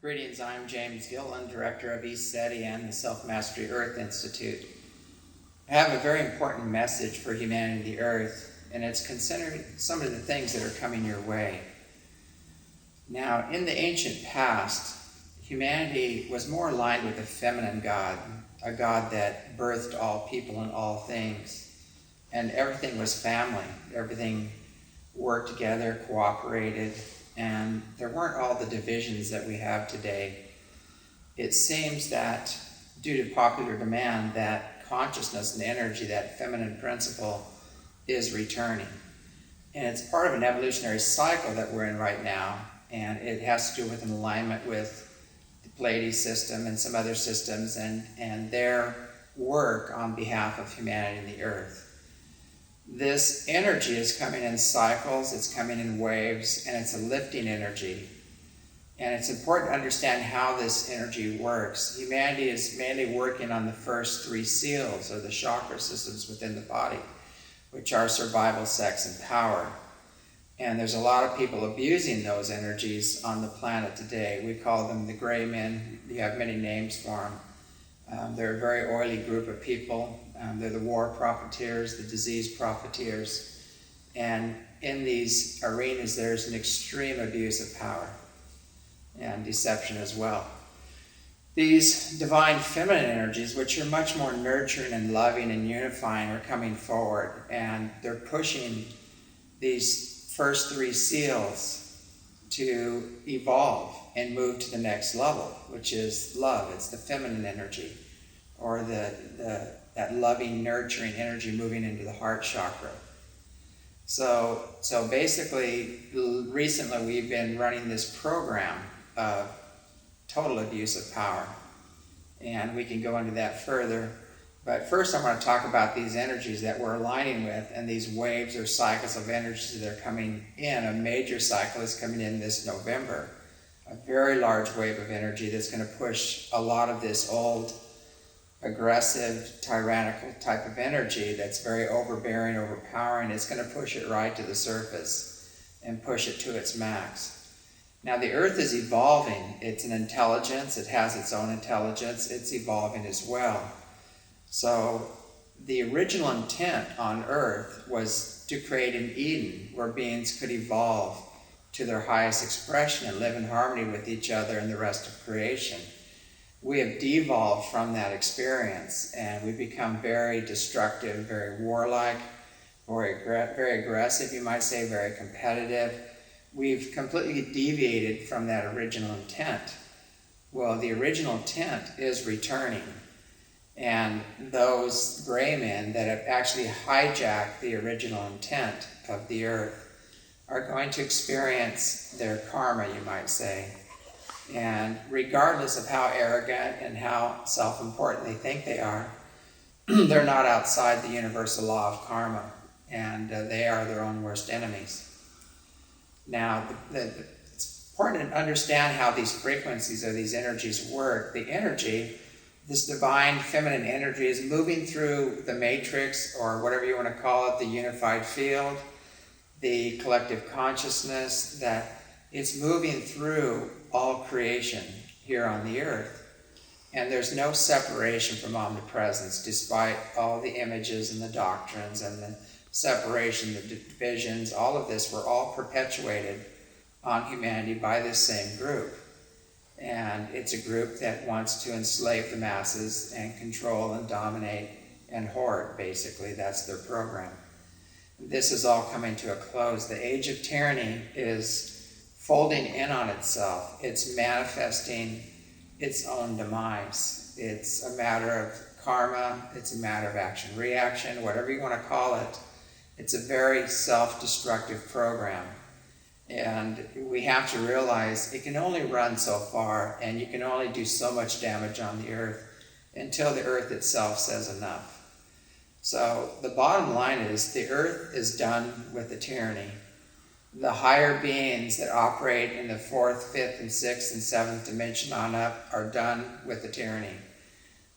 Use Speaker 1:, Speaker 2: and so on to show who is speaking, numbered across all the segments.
Speaker 1: Greetings, I'm James Gilliland, Director of Eceti and the Self-Mastery Earth Institute. I have a very important message for humanity and the Earth, and it's considering some of the things that are coming your way. Now, in the ancient past, humanity was more aligned with a feminine God, a God that birthed all people and all things, and everything was family. Everything worked together, cooperated, and there weren't all the divisions that we have today. It seems that due to popular demand, that consciousness and energy, that feminine principle, is returning. And it's part of an evolutionary cycle that we're in right now, and it has to do with an alignment with the Pleiadian system and some other systems and their work on behalf of humanity and the Earth. This energy is coming in cycles, it's coming in waves, and it's a lifting energy. And it's important to understand how this energy works. Humanity is mainly working on the first three seals, or the chakra systems within the body, which are survival, sex, and power. And there's a lot of people abusing those energies on the planet today. We call them the gray men. You have many names for them. They're a very oily group of people. They're the war profiteers, the disease profiteers. And in these arenas, there's an extreme abuse of power and deception as well. These divine feminine energies, which are much more nurturing and loving and unifying, are coming forward. And they're pushing these first three seals to evolve and move to the next level, which is love. It's the feminine energy, or that loving, nurturing energy moving into the heart chakra. So basically, recently we've been running this program of total abuse of power, and we can go into that further. But first I want to talk about these energies that we're aligning with, and these waves or cycles of energies that are coming in. A major cycle is coming in this November. A very large wave of energy that's going to push a lot of this old, aggressive, tyrannical type of energy that's very overbearing, overpowering. It's going to push it right to the surface and push it to its max. Now, the Earth is evolving. It's an intelligence. It has its own intelligence. It's evolving as well. So the original intent on Earth was to create an Eden where beings could evolve to their highest expression and live in harmony with each other and the rest of creation. We have devolved from that experience, and we've become very destructive, very warlike, very aggressive, you might say, very competitive. We've completely deviated from that original intent. Well, the original intent is returning. And those gray men that have actually hijacked the original intent of the Earth are going to experience their karma, you might say. And regardless of how arrogant and how self-important they think they are, they're not outside the universal law of karma, and they are their own worst enemies. Now, it's important to understand how these frequencies or these energies work. The energy, this divine feminine energy, is moving through the matrix, or whatever you want to call it, the unified field, the collective consciousness, that it's moving through all creation here on the Earth. And there's no separation from omnipresence, despite all the images and the doctrines and the separation, the divisions, all of this were all perpetuated on humanity by this same group. And it's a group that wants to enslave the masses and control and dominate and hoard, basically. That's their program. This is all coming to a close. The age of tyranny is folding in on itself. It's manifesting its own demise. It's a matter of karma. It's a matter of action-reaction, whatever you want to call it. It's a very self-destructive program. And we have to realize it can only run so far, and you can only do so much damage on the Earth until the Earth itself says enough. So the bottom line is the Earth is done with the tyranny. The higher beings that operate in the 4th, 5th, and 6th, and 7th dimension on up are done with the tyranny.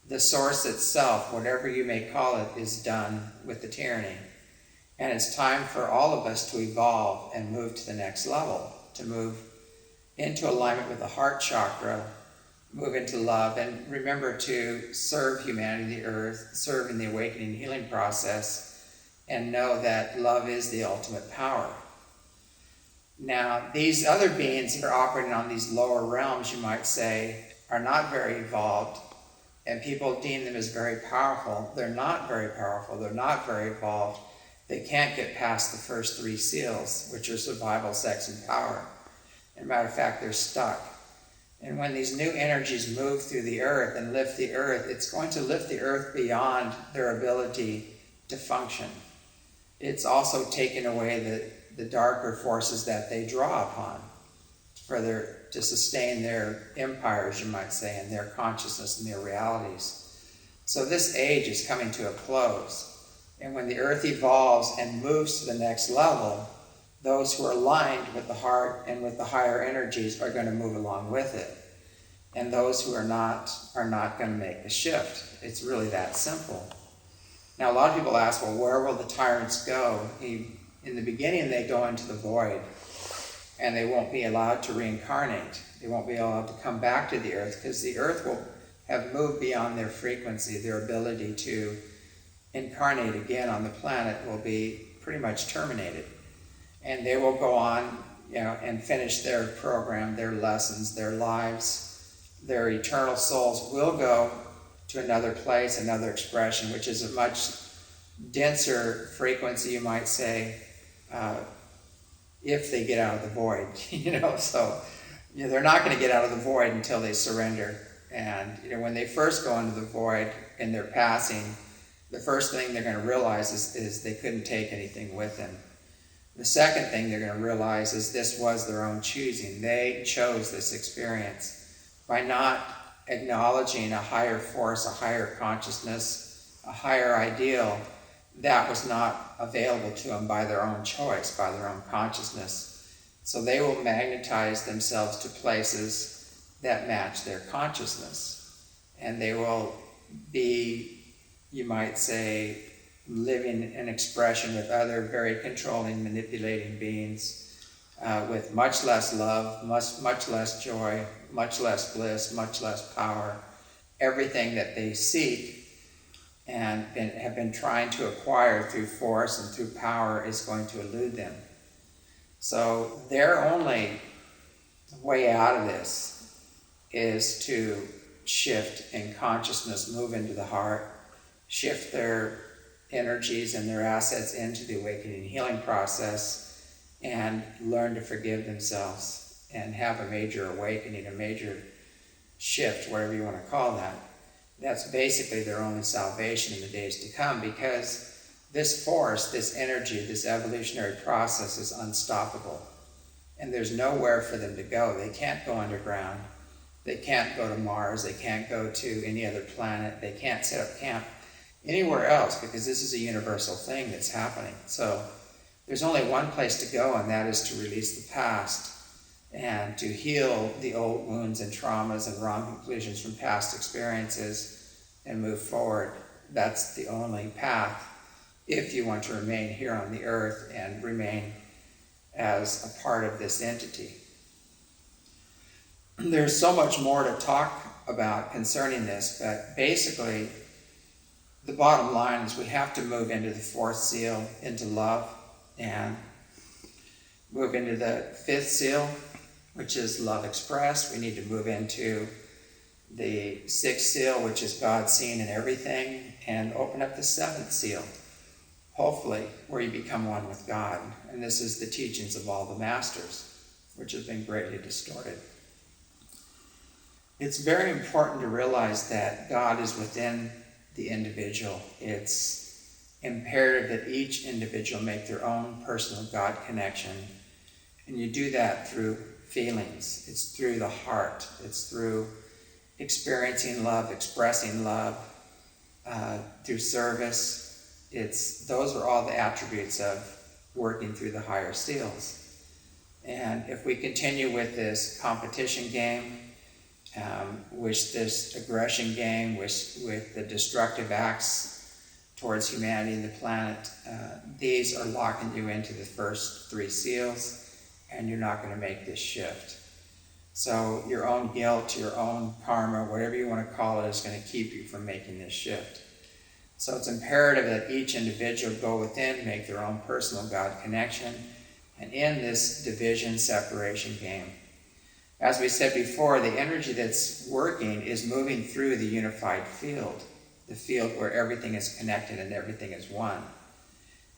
Speaker 1: The source itself, whatever you may call it, is done with the tyranny. And it's time for all of us to evolve and move to the next level, to move into alignment with the heart chakra, move into love, and remember to serve humanity, the earth, serve in the awakening and healing process, and know that love is the ultimate power. Now, these other beings that are operating on these lower realms, you might say, are not very evolved, and people deem them as very powerful. They're not very powerful. They're not very evolved. They can't get past the first 3 seals, which are survival, sex, and power. As a matter of fact, they're stuck. And when these new energies move through the earth and lift the earth, it's going to lift the earth beyond their ability to function. It's also taken away the darker forces that they draw upon to sustain their empires, you might say, and their consciousness and their realities. So this age is coming to a close. And when the earth evolves and moves to the next level, those who are aligned with the heart and with the higher energies are going to move along with it. And those who are not going to make the shift. It's really that simple. Now, a lot of people ask, well, where will the tyrants go? In the beginning, they go into the void, and they won't be allowed to reincarnate. They won't be allowed to come back to the earth, because the earth will have moved beyond their frequency. Their ability to incarnate again on the planet will be pretty much terminated. And they will go on, and finish their program, their lessons, their lives. Their eternal souls will go to another place, another expression, which is a much denser frequency, you might say, if they get out of the void. So they're not going to get out of the void until they surrender. And when they first go into the void in their passing, the first thing they're going to realize is they couldn't take anything with them. The second thing they're going to realize is this was their own choosing. They chose this experience. By not acknowledging a higher force, a higher consciousness, a higher ideal, that was not available to them by their own choice, by their own consciousness. So they will magnetize themselves to places that match their consciousness. And they will be, you might say, living an expression with other very controlling, manipulating beings, with much less love, much less joy, much less bliss, much less power. Everything that they seek and have been trying to acquire through force and through power is going to elude them. So their only way out of this is to shift in consciousness, move into the heart, shift their energies and their assets into the awakening and healing process, and learn to forgive themselves and have a major awakening, a major shift, whatever you want to call that. That's basically their only salvation in the days to come, because this force, this energy, this evolutionary process is unstoppable. And there's nowhere for them to go. They can't go underground. They can't go to Mars. They can't go to any other planet. They can't set up camp anywhere else, because this is a universal thing that's happening. So there's only one place to go, and that is to release the past and to heal the old wounds and traumas and wrong conclusions from past experiences and move forward. That's the only path if you want to remain here on the earth and remain as a part of this entity. There's so much more to talk about concerning this, but basically the bottom line is we have to move into the 4th seal, into love, and move into the 5th seal, which is love expressed. We need to move into the 6th seal, which is God seen in everything, and open up the 7th seal, hopefully, where you become one with God. And this is the teachings of all the masters, which have been greatly distorted. It's very important to realize that God is within the individual. It's imperative that each individual make their own personal God connection. And you do that through feelings. It's through the heart. It's through experiencing love, expressing love, through service. Those are all the attributes of working through the higher seals. And if we continue with this competition game, with this aggression game, with the destructive acts towards humanity and the planet, these are locking you into the first 3 seals, and you're not going to make this shift. So your own guilt, your own karma, whatever you want to call it, is going to keep you from making this shift. So it's imperative that each individual go within, make their own personal God connection, and end this division separation game. As we said before, the energy that's working is moving through the unified field, the field where everything is connected and everything is one.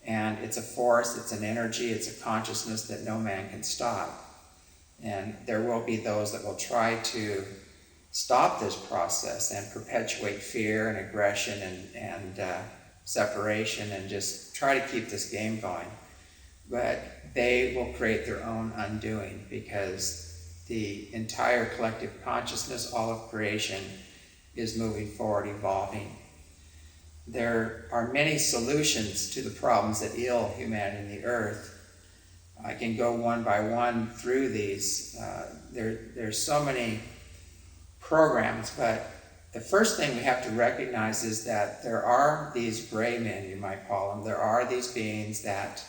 Speaker 1: And it's a force, it's an energy, it's a consciousness that no man can stop. And there will be those that will try to stop this process and perpetuate fear and aggression and separation and just try to keep this game going. But they will create their own undoing, because the entire collective consciousness, all of creation, is moving forward, evolving. There are many solutions to the problems that ail humanity and the earth. I can go one by one through these. There's so many programs, but the first thing we have to recognize is that there are these gray men, you might call them. There are these beings that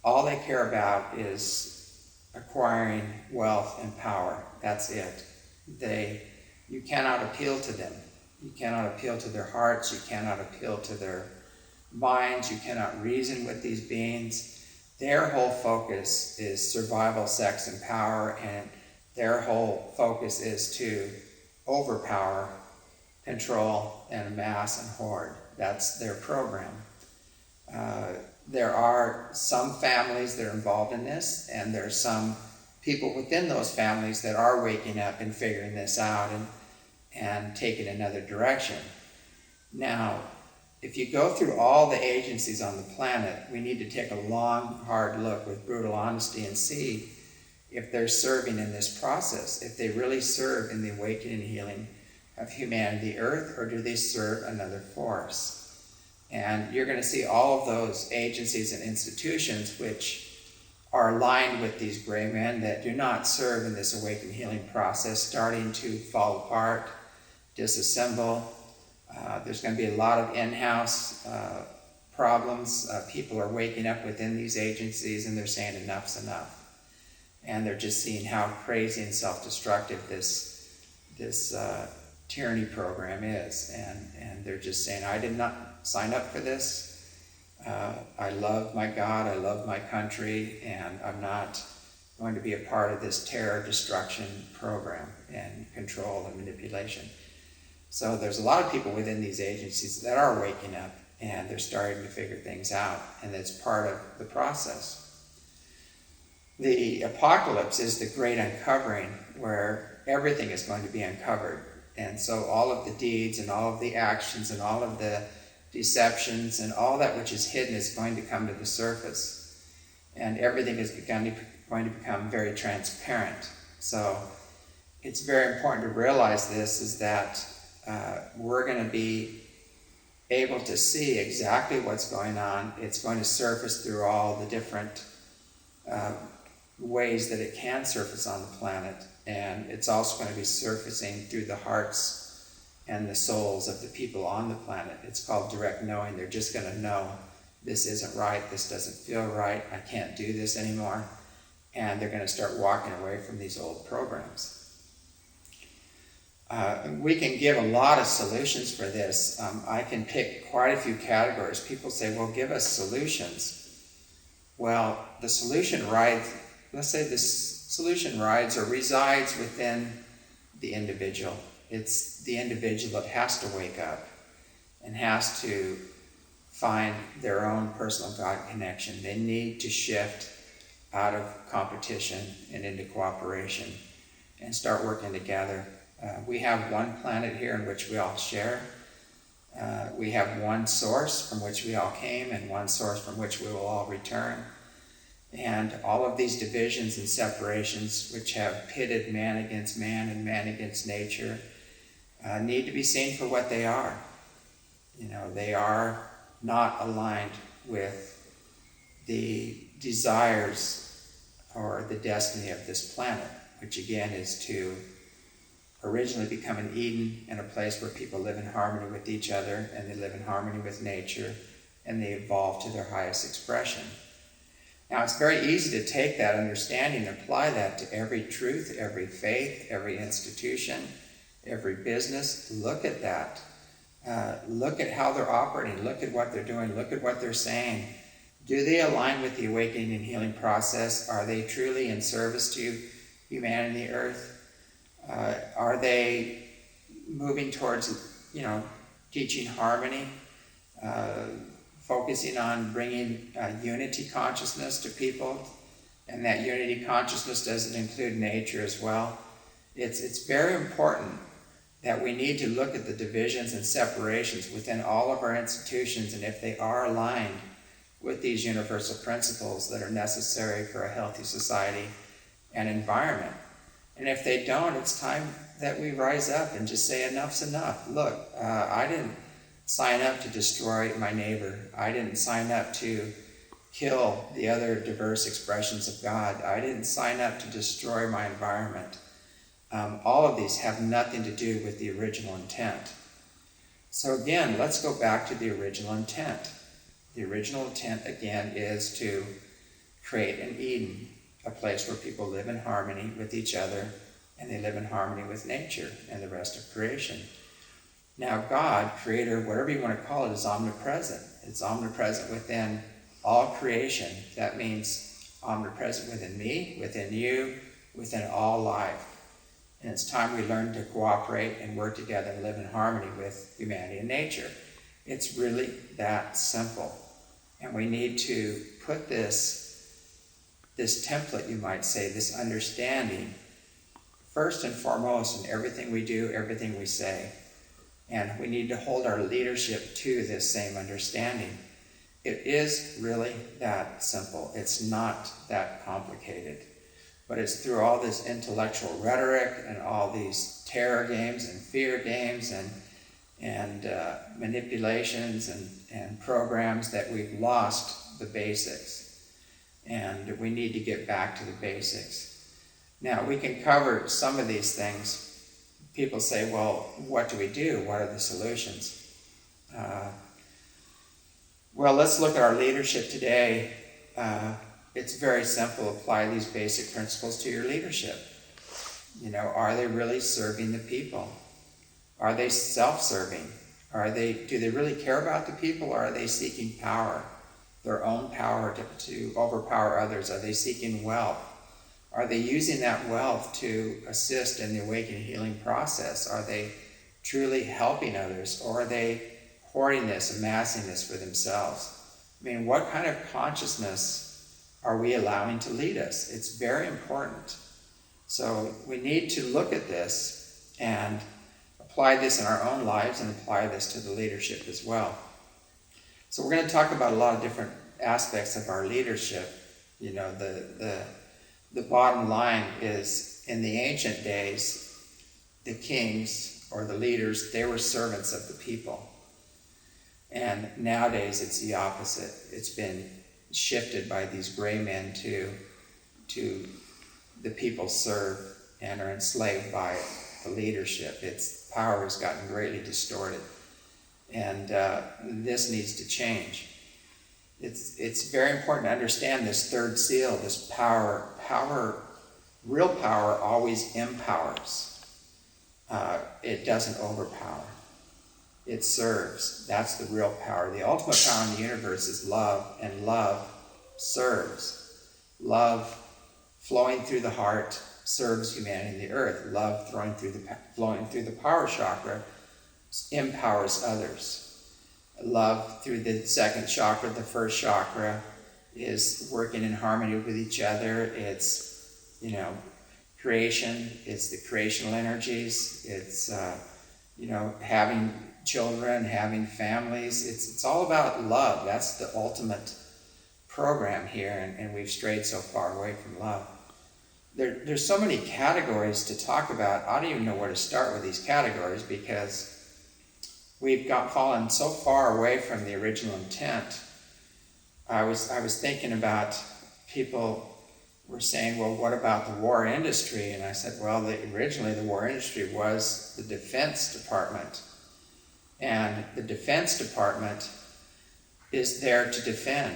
Speaker 1: all they care about is acquiring wealth and power. That's it. You cannot appeal to them. You cannot appeal to their hearts. You cannot appeal to their minds. You cannot reason with these beings. Their whole focus is survival, sex, and power, and their whole focus is to overpower, control, and amass and hoard. That's their program. There are some families that are involved in this, and there are some people within those families that are waking up and figuring this out and taking another direction. Now, if you go through all the agencies on the planet, we need to take a long, hard look with brutal honesty and see if they're serving in this process, if they really serve in the awakening and healing of humanity, the earth, or do they serve another force? And you're going to see all of those agencies and institutions which are aligned with these gray men that do not serve in this awakening healing process starting to fall apart, disassemble. There's going to be a lot of in-house problems. People are waking up within these agencies and they're saying enough's enough. And they're just seeing how crazy and self-destructive this tyranny program is. And they're just saying, I did not sign up for this. I love my God, I love my country, and I'm not going to be a part of this terror destruction program and control and manipulation. So there's a lot of people within these agencies that are waking up and they're starting to figure things out, and it's part of the process. The apocalypse is the great uncovering where everything is going to be uncovered. And so all of the deeds and all of the actions and all of the deceptions and all that which is hidden is going to come to the surface. And everything is going to become very transparent. So it's very important to realize this, is that we're going to be able to see exactly what's going on. It's going to surface through all the different ways that it can surface on the planet. And it's also going to be surfacing through the hearts and the souls of the people on the planet. It's called direct knowing. They're just going to know this isn't right, this doesn't feel right, I can't do this anymore. And they're going to start walking away from these old programs. We can give a lot of solutions for this. I can pick quite a few categories. People say, well, give us solutions. Well, the solution rides, let's say this solution rides or resides within the individual. It's the individual that has to wake up and has to find their own personal God connection. They need to shift out of competition and into cooperation and start working together. We have one planet here in which we all share. We have one source from which we all came and one source from which we will all return. And all of these divisions and separations which have pitted man against man and man against nature need to be seen for what they are. You know, they are not aligned with the desires or the destiny of this planet, which again is to originally become an Eden and a place where people live in harmony with each other and they live in harmony with nature and they evolve to their highest expression. Now, it's very easy to take that understanding and apply that to every truth, every faith, every institution, every business. Look at that. Look at how they're operating. Look at what they're doing. Look at what they're saying. Do they align with the awakening and healing process? Are they truly in service to humanity and the earth? Are they moving towards, teaching harmony, focusing on bringing unity consciousness to people? And that unity consciousness doesn't include nature as well. It's very important that we need to look at the divisions and separations within all of our institutions, and if they are aligned with these universal principles that are necessary for a healthy society and environment. And if they don't, it's time that we rise up and just say enough's enough. Look, I didn't sign up to destroy my neighbor. I didn't sign up to kill the other diverse expressions of God. I didn't sign up to destroy my environment. All of these have nothing to do with the original intent. So again, let's go back to the original intent. The original intent, again, is to create an Eden, a place where people live in harmony with each other, and they live in harmony with nature and the rest of creation. Now, God, creator, whatever you want to call it, is omnipresent. It's omnipresent within all creation. That means omnipresent within me, within you, within all life. And it's time we learn to cooperate and work together and live in harmony with humanity and nature. It's really that simple. And we need to put this template, you might say, this understanding, first and foremost in everything we do, everything we say. And we need to hold our leadership to this same understanding. It is really that simple. It's not that complicated. But it's through all this intellectual rhetoric and all these terror games and fear games and manipulations and programs that we've lost the basics. And we need to get back to the basics. Now, we can cover some of these things. People say, well, what do we do? What are the solutions? Well, let's look at our leadership today. It's very simple. Apply these basic principles to your leadership. Are they really serving the people? Are they self-serving? Do they really care about the people, or are they seeking power, their own power to overpower others? Are they seeking wealth? Are they using that wealth to assist in the awakening healing process? Are they truly helping others, or are they hoarding this, amassing this for themselves? What kind of consciousness are we allowing to lead us? It's very important. So we need to look at this and apply this in our own lives and apply this to the leadership as well. So we're going to talk about a lot of different aspects of our leadership. The bottom line is, in the ancient days, the kings or the leaders, they were servants of the people. And nowadays it's the opposite. It's been shifted by these gray men to the people serve and are enslaved by the leadership. Its power has gotten greatly distorted, and this needs to change. It's very important to understand this third seal, this power. Real power always empowers. It doesn't overpower. It serves. That's the real power. The ultimate power in the universe is love, and love serves. Love flowing through the heart serves humanity and the earth. Love flowing through the power chakra empowers others. Love through the second chakra, the first chakra, is working in harmony with each other. It's, creation. It's the creational energies. It's, having children, having families. It's all about love. That's the ultimate program here, and we've strayed so far away from love. There's so many categories to talk about. I don't even know where to start with these categories, because we've fallen so far away from the original intent. I was thinking about, people were saying, well, what about the war industry? And I said, well, originally the war industry was the Defense Department. And the Defense Department is there to defend.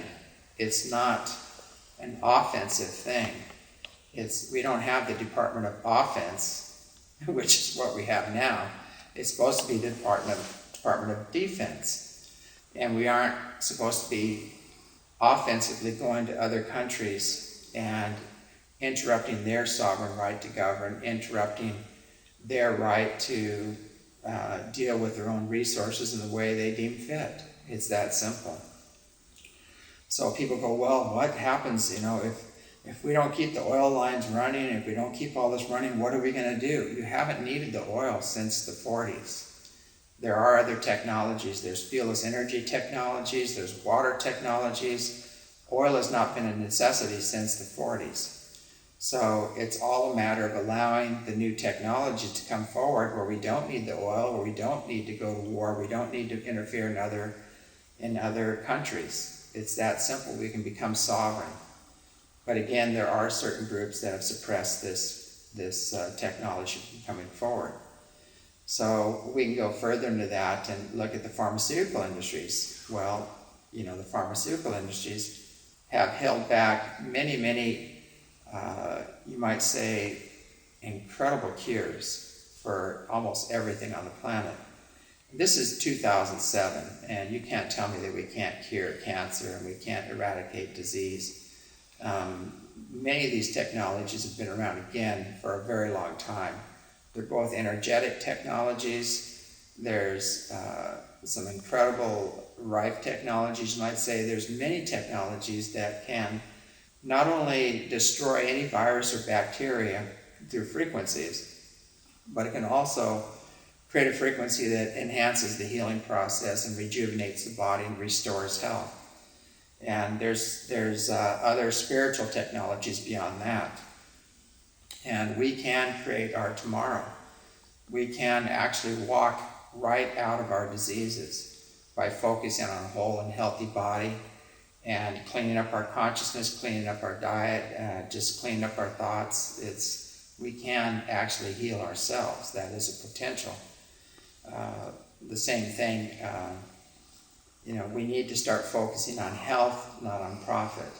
Speaker 1: It's not an offensive thing. We don't have the Department of Offense, which is what we have now. It's supposed to be the Department of Defense. And we aren't supposed to be offensively going to other countries and interrupting their sovereign right to govern, interrupting their right to deal with their own resources in the way they deem fit. It's that simple. So people go, well, what happens, if we don't keep the oil lines running, if we don't keep all this running, what are we going to do? You haven't needed the oil since the 40s. There are other technologies. There's fuelless energy technologies. There's water technologies. Oil has not been a necessity since the 40s. So it's all a matter of allowing the new technology to come forward where we don't need the oil, where we don't need to go to war, we don't need to interfere in other countries. It's that simple. We can become sovereign. But again, there are certain groups that have suppressed this technology from coming forward. So we can go further into that and look at the pharmaceutical industries. Well, the pharmaceutical industries have held back many, you might say, incredible cures for almost everything on the planet. This is 2007, and you can't tell me that we can't cure cancer and we can't eradicate disease. Many of these technologies have been around again for a very long time. They're both energetic technologies. There's some incredible rife technologies, you might say. There's many technologies that can not only destroy any virus or bacteria through frequencies, but it can also create a frequency that enhances the healing process and rejuvenates the body and restores health. And there's other spiritual technologies beyond that. And we can create our tomorrow. We can actually walk right out of our diseases by focusing on a whole and healthy body and cleaning up our consciousness, cleaning up our diet, just cleaning up our thoughts. We can actually heal ourselves. That is a potential. The same thing, we need to start focusing on health, not on profit,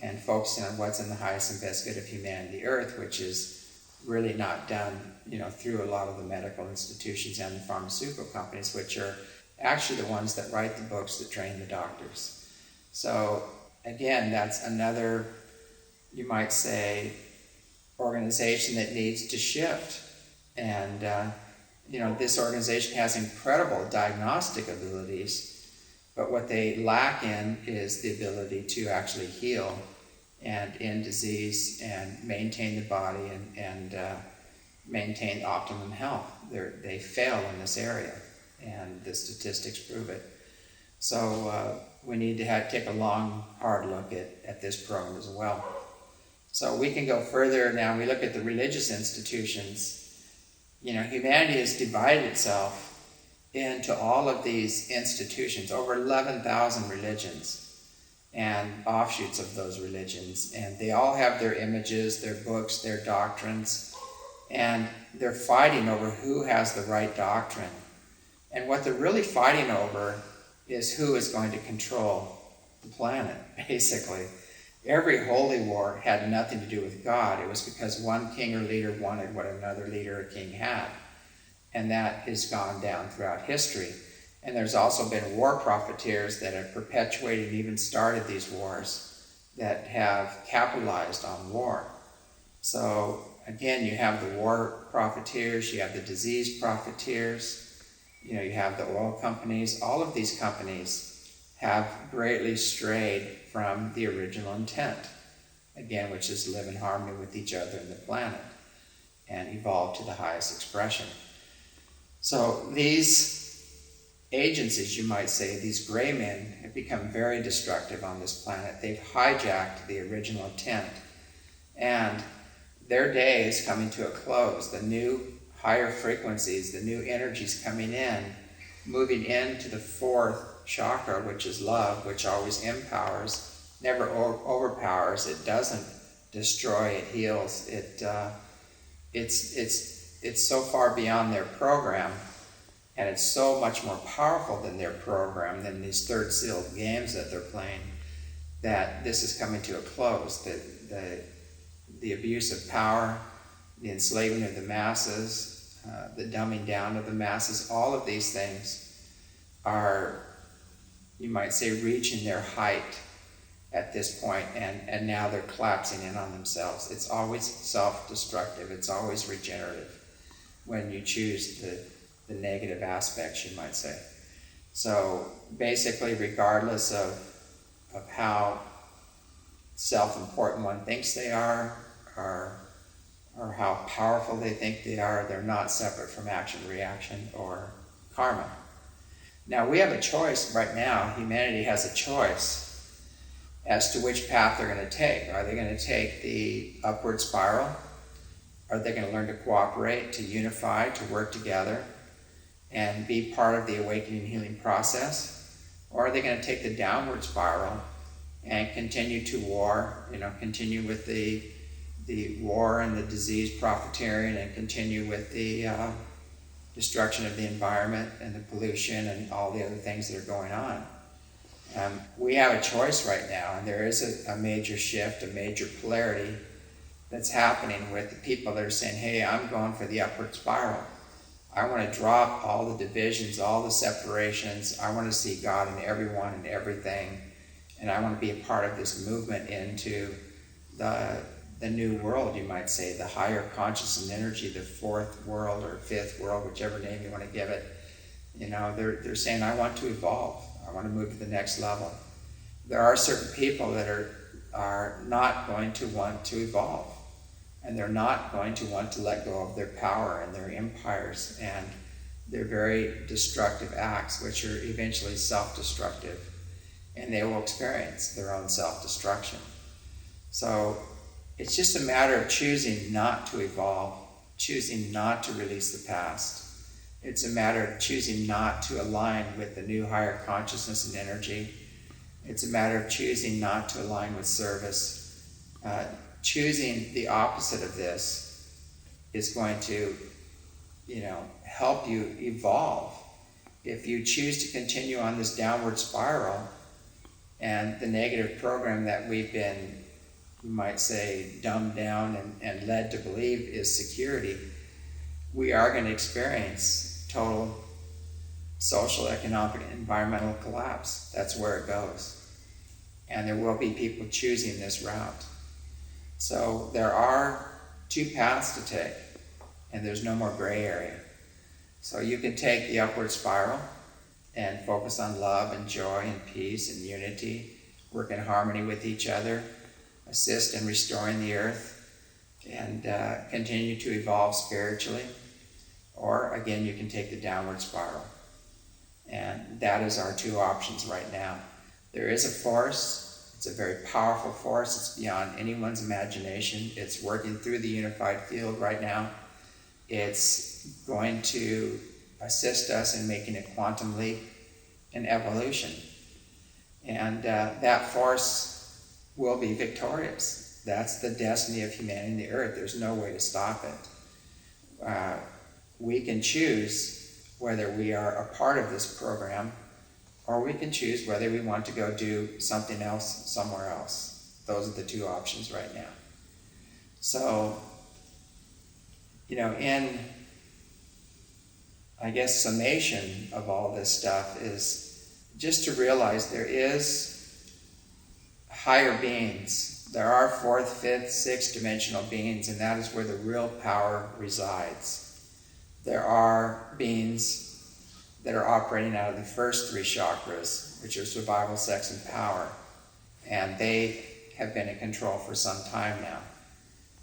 Speaker 1: and focusing on what's in the highest and best good of humanity, Earth, which is really not done, through a lot of the medical institutions and the pharmaceutical companies, which are actually the ones that write the books that train the doctors. So again, that's another, you might say, organization that needs to shift. And this organization has incredible diagnostic abilities, but what they lack in is the ability to actually heal and end disease and maintain the body and maintain optimum health. They fail in this area, and the statistics prove it. So we need to take a long, hard look at this program as well. So we can go further now. We look at the religious institutions. Humanity has divided itself into all of these institutions, over 11,000 religions and offshoots of those religions. And they all have their images, their books, their doctrines, and they're fighting over who has the right doctrine. And what they're really fighting over is who is going to control the planet, basically. Every holy war had nothing to do with God. It was because one king or leader wanted what another leader or king had. And that has gone down throughout history. And there's also been war profiteers that have perpetuated and even started these wars that have capitalized on war. So again, you have the war profiteers, you have the disease profiteers, you have the oil companies. All of these companies have greatly strayed from the original intent, again, which is to live in harmony with each other and the planet and evolve to the highest expression. So these agencies, you might say, these gray men, have become very destructive on this planet. They've hijacked the original intent, and their day is coming to a close. The new higher frequencies, the new energies coming in, moving into the fourth chakra, which is love, which always empowers, never overpowers. It doesn't destroy, it heals. It's so far beyond their program, and it's so much more powerful than their program, than these third sealed games that they're playing, that this is coming to a close, that the abuse of power, the enslaving of the masses, the dumbing down of the masses, all of these things are, you might say, reaching their height at this point, and now they're collapsing in on themselves. It's always self-destructive. It's always regenerative when you choose the negative aspects, you might say. So basically, regardless of how self-important one thinks they are, or how powerful they think they are, they're not separate from action, reaction, or karma. Now, we have a choice right now. Humanity has a choice as to which path they're going to take. Are they going to take the upward spiral? Are they going to learn to cooperate, to unify, to work together, and be part of the awakening healing process? Or are they going to take the downward spiral and continue to war, continue with the war and the disease profiteering, and continue with the destruction of the environment and the pollution and all the other things that are going on? We have a choice right now, and there is a major shift, a major polarity that's happening with the people that are saying, hey, I'm going for the upward spiral. I want to drop all the divisions, all the separations. I want to see God in everyone and everything, and I want to be a part of this movement into the new world, you might say, the higher consciousness and energy, the fourth world or fifth world, whichever name you want to give it. They're saying, I want to evolve. I want to move to the next level. There are certain people that are not going to want to evolve, and they're not going to want to let go of their power and their empires and their very destructive acts, which are eventually self-destructive, and they will experience their own self-destruction. So it's just a matter of choosing not to evolve, choosing not to release the past. It's a matter of choosing not to align with the new higher consciousness and energy. It's a matter of choosing not to align with service. Choosing the opposite of this is going to, help you evolve. If you choose to continue on this downward spiral and the negative program that we've been, you might say, dumbed down and led to believe is security, we are going to experience total social, economic, and environmental collapse. That's where it goes. And there will be people choosing this route. So there are two paths to take, and there's no more gray area. So you can take the upward spiral and focus on love and joy and peace and unity, work in harmony with each other, assist in restoring the earth, and continue to evolve spiritually. Or again, you can take the downward spiral. And that is our two options right now. There is a force. It's a very powerful force. It's beyond anyone's imagination. It's working through the unified field right now. It's going to assist us in making a quantum leap in evolution. And that force will be victorious. That's the destiny of humanity and the earth. There's no way to stop it. We can choose whether we are a part of this program, or we can choose whether we want to go do something else somewhere else. Those are the two options right now. So, in, I guess, summation of all this stuff is just to realize there is higher beings. There are fourth, fifth, sixth dimensional beings, and that is where the real power resides. There are beings that are operating out of the first three chakras, which are survival, sex, and power. And they have been in control for some time now.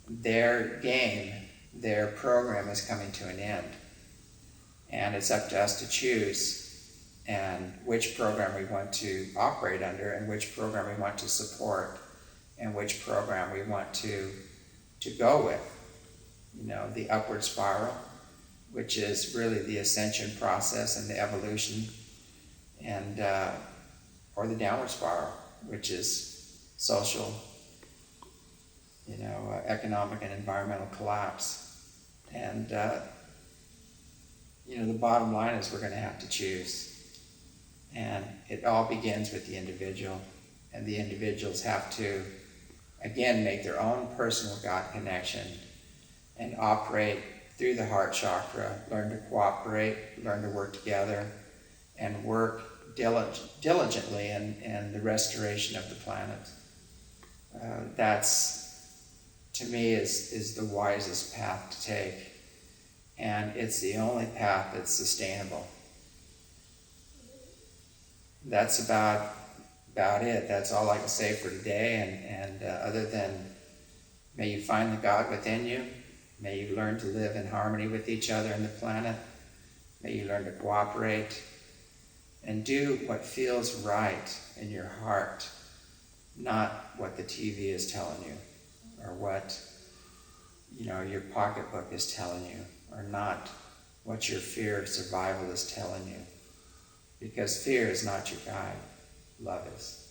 Speaker 1: Their game, their program is coming to an end. And it's up to us to choose and which program we want to operate under, and which program we want to support, and which program we want to go with. The upward spiral, which is really the ascension process and the evolution, and or the downward spiral, which is social, economic and environmental collapse. And the bottom line is we're going to have to choose, and it all begins with the individual, and the individuals have to, again, make their own personal God connection and operate through the heart chakra, learn to cooperate, learn to work together, and work diligently in the restoration of the planet. That's, to me, is the wisest path to take. And it's the only path that's sustainable. That's about it. That's all I can say for today. And other than, may you find the God within you. May you learn to live in harmony with each other and the planet. May you learn to cooperate and do what feels right in your heart, not what the TV is telling you, or what your pocketbook is telling you, or not what your fear of survival is telling you. Because fear is not your guide. Love is.